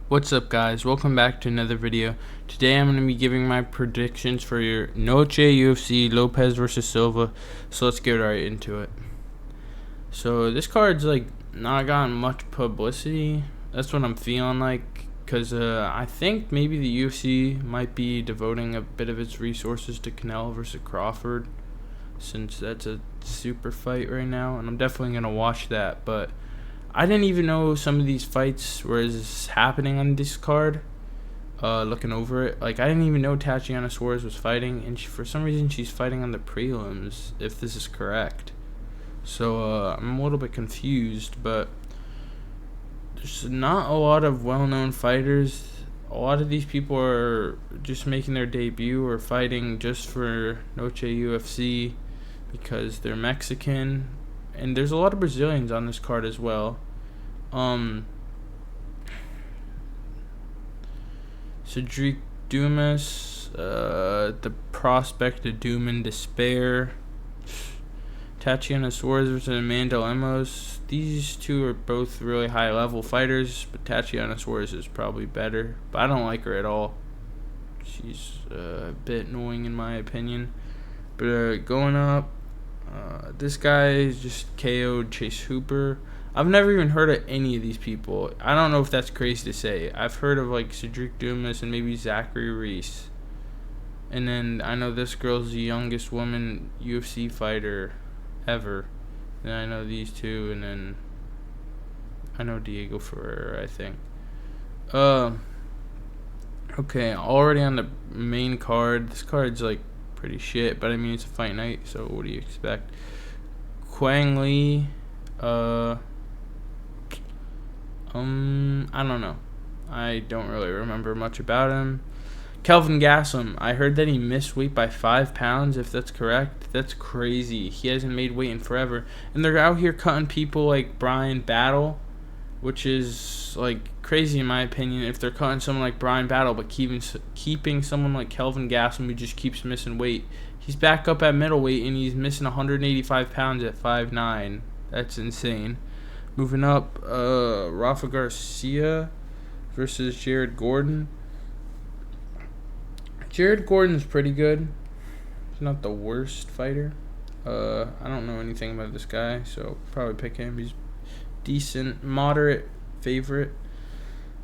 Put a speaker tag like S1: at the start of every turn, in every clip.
S1: What's up, guys? Welcome back to another video. Today I'm going to be giving my predictions for your Noche UFC Lopes versus Silva. So let's get right into it. So this card's not gotten much publicity. That's what I'm feeling like, because I think maybe the UFC might be devoting a bit of its resources to Canelo versus Crawford, since that's a super fight right now, and I'm definitely going to watch that. But I didn't even know some of these fights were happening on this card. Looking over it, I didn't even know Tatiana Suarez was fighting, and for some reason she's fighting on the prelims, if this is correct. So I'm a little bit confused, but there's not a lot of well-known fighters. A lot of these people are just making their debut or fighting just for Noche UFC because they're Mexican, and there's a lot of Brazilians on this card as well. Cedric Dumas, the prospect of Doom and Despair. Tatiana Suarez versus Amanda Lemos. These two are both really high-level fighters, but Tatiana Suarez is probably better. But I don't like her at all. She's a bit annoying in my opinion. But going up, this guy just KO'd Chase Hooper. I've never even heard of any of these people. I don't know if that's crazy to say. I've heard of Cedric Dumas and maybe Zachary Reese. And then I know this girl's the youngest woman UFC fighter ever. And I know these two, and then I know Diego Ferreira, I think. Okay, already on the main card. This card's pretty shit, but I mean it's a fight night, so what do you expect? Quang Lee, I don't know. I don't really remember much about him. Kelvin Gastelum, I heard that he missed weight by 5 pounds, if that's correct. That's crazy. He hasn't made weight in forever. And they're out here cutting people like Brian Battle, which is crazy in my opinion if they're cutting someone like Brian Battle but keeping someone like Kelvin Gastelum who just keeps missing weight. He's back up at middleweight and he's missing 185 pounds at 5'9". That's insane. Moving up, Rafa Garcia versus Jared Gordon. Jared Gordon's pretty good. He's not the worst fighter. I don't know anything about this guy, so probably pick him. He's decent, moderate favorite.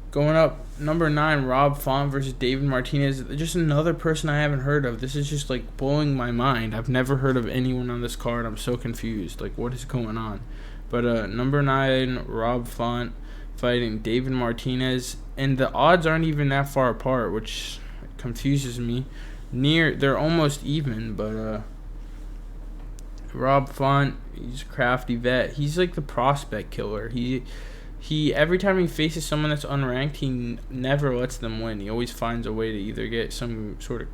S1: Going up, number 9, Rob Font versus David Martinez. Just another person I haven't heard of. This is just blowing my mind. I've never heard of anyone on this card. I'm so confused. What is going on? But number 9, Rob Font fighting David Martinez, and the odds aren't even that far apart, which confuses me. They're almost even, but Rob Font, he's a crafty vet. He's the prospect killer. He every time he faces someone that's unranked, he never lets them win. He always finds a way to either get some sort of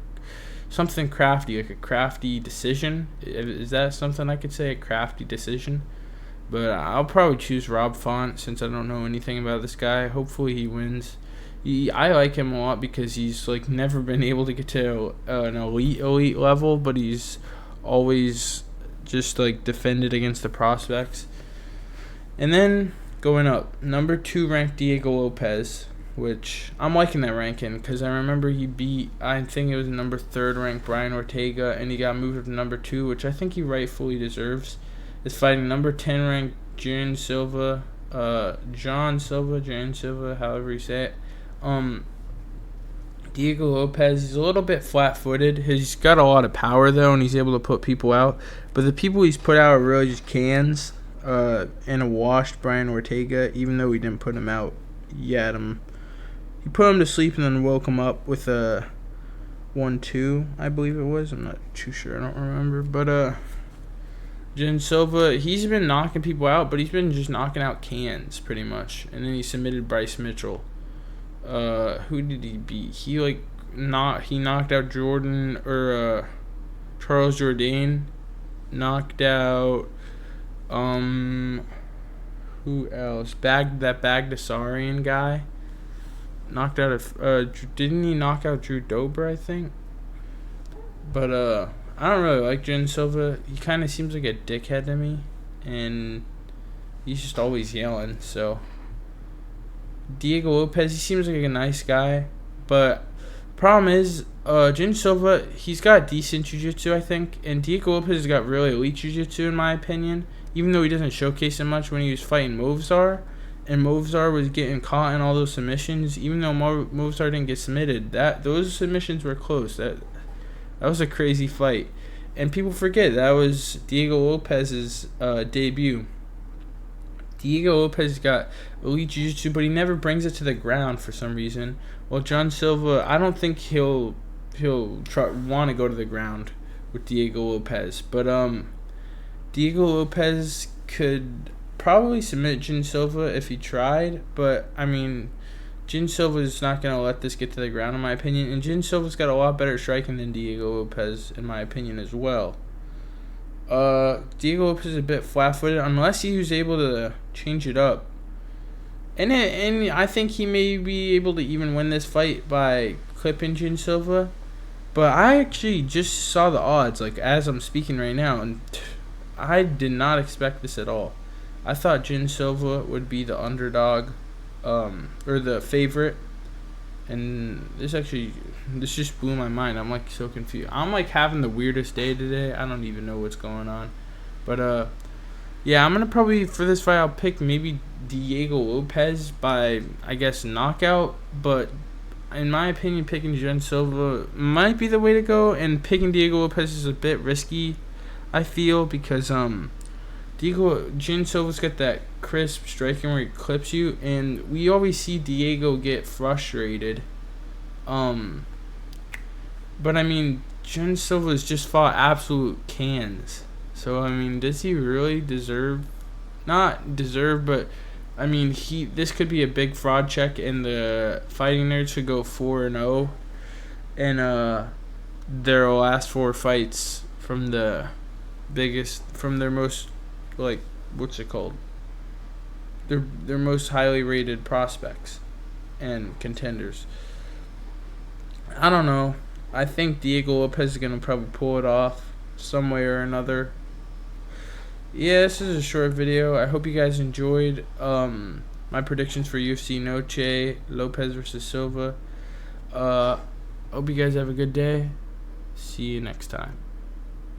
S1: something crafty, like a crafty decision. Is that something I could say, a crafty decision? But I'll probably choose Rob Font since I don't know anything about this guy. Hopefully he wins. I like him a lot because he's never been able to get to an elite level, but he's always just defended against the prospects. And then going up, number 2 ranked Diego Lopes, which I'm liking that ranking because I remember he beat, I think it was number 3 ranked Brian Ortega, and he got moved up to number 2, which I think he rightfully deserves. Is fighting number 10 ranked John Silva, however you say it. Diego Lopes, he's a little bit flat-footed. He's got a lot of power though, and he's able to put people out. But the people he's put out are really just cans, and a washed Brian Ortega. Even though he didn't put him out, he put him to sleep and then woke him up with a 1-2, I believe it was. I'm not too sure. I don't remember, but Jen Silva, he's been knocking people out, but he's been just knocking out cans pretty much. And then he submitted Bryce Mitchell. Who did he beat? He knocked out Charles Jourdain. Knocked out who else? Bagdasarian guy. Knocked out didn't he knock out Drew Dober, I think? But I don't really like Jen Silva. He kind of seems like a dickhead to me, and he's just always yelling. So Diego Lopes, he seems like a nice guy, but problem is, Jin Silva, he's got decent jiu-jitsu, I think, and Diego Lopes has got really elite jiu-jitsu, in my opinion, even though he doesn't showcase it much when he was fighting Movsar, and Movsar was getting caught in all those submissions, even though Movsar didn't get submitted, those submissions were close. That was a crazy fight, and people forget that was Diego Lopes's debut. Diego Lopes got elite jiu-jitsu, but he never brings it to the ground for some reason. Well, John Silva, I don't think he'll want to go to the ground with Diego Lopes, but Diego Lopes could probably submit Jin Silva if he tried, but I mean, Jin Silva is not going to let this get to the ground, in my opinion, and Jin Silva's got a lot better striking than Diego Lopes, in my opinion, as well. Diego Lopes is a bit flat-footed unless he was able to change it up. And I think he may be able to even win this fight by clipping Jin Silva. But I actually just saw the odds, like, as I'm speaking right now, and I did not expect this at all. I thought Jin Silva would be the underdog, or the favorite. And this just blew my mind. I'm like so confused. I'm like having the weirdest day today. I don't even know what's going on. But yeah, I'm gonna probably for this fight I'll pick maybe Diego Lopes by I guess knockout. But in my opinion, picking Jin Silva might be the way to go. And picking Diego Lopes is a bit risky, I feel, because Jin Silva's got that crisp striking where he clips you, and we always see Diego get frustrated. But I mean, Jin Silva's just fought absolute cans. So I mean, does he really deserve? Not deserve, but I mean, this could be a big fraud check, and the Fighting Nerds could go 4-0, and their last 4 fights from their most, like, what's it called? Their most highly rated prospects and contenders. I don't know. I think Diego Lopes is going to probably pull it off some way or another. Yeah, this is a short video. I hope you guys enjoyed my predictions for UFC Noche, Lopes versus Silva. Hope you guys have a good day. See you next time.